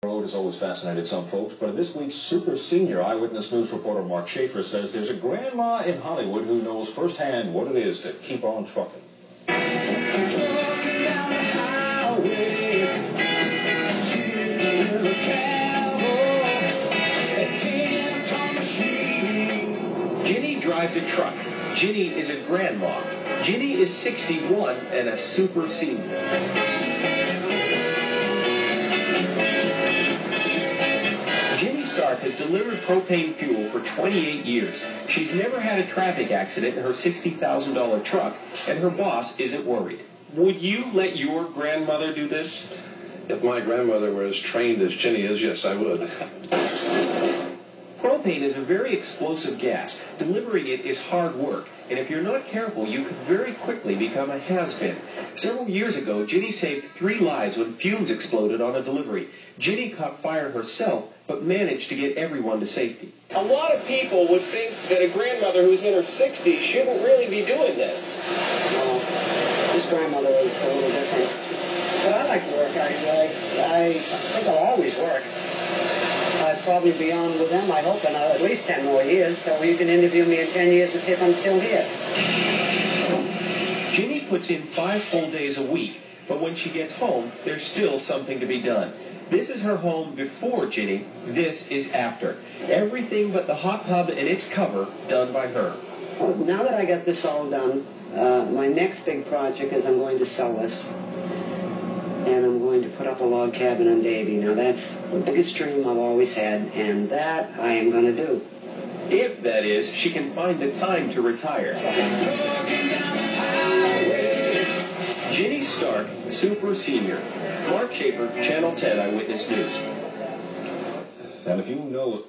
Road has always fascinated some folks, but this week's super senior Eyewitness News reporter Mark Schaefer says there's a grandma in Hollywood who knows firsthand what it is to keep on trucking. Ginny drives a truck. Ginny is a grandma. Ginny is 61 and a super senior. Ginny Stark has delivered propane fuel for 28 years. She's never had a traffic accident in her $60,000 truck, and her boss isn't worried. Would you let your grandmother do this? If my grandmother were as trained as Ginny is, yes, I would. Propane is a very explosive gas. Delivering it is hard work, and if you're not careful, you could very quickly become a has-been. Several years ago, Ginny saved 3 lives when fumes exploded on a delivery. Ginny caught fire herself, but managed to get everyone to safety. A lot of people would think that a grandmother who's in her 60s shouldn't really be doing this. No, this grandmother is a little different. But I like to work. I think I'll always work. I'll probably be on with them, I hope, in at least 10 more years, so you can interview me in 10 years to see if I'm still here. Ginny puts in 5 full days a week, but when she gets home, there's still something to be done. This is her home before Ginny. This is after. Everything but the hot tub and its cover done by her. Well, now that I got this all done, my next big project is I'm going to sell this. And I'm going to put up a log cabin on Davie. Now, that's the biggest dream I've always had, and that I am going to do. If, that is, she can find the time to retire. Ginny Stark, super senior. Mark Schaefer, Channel 10 Eyewitness News. And if you know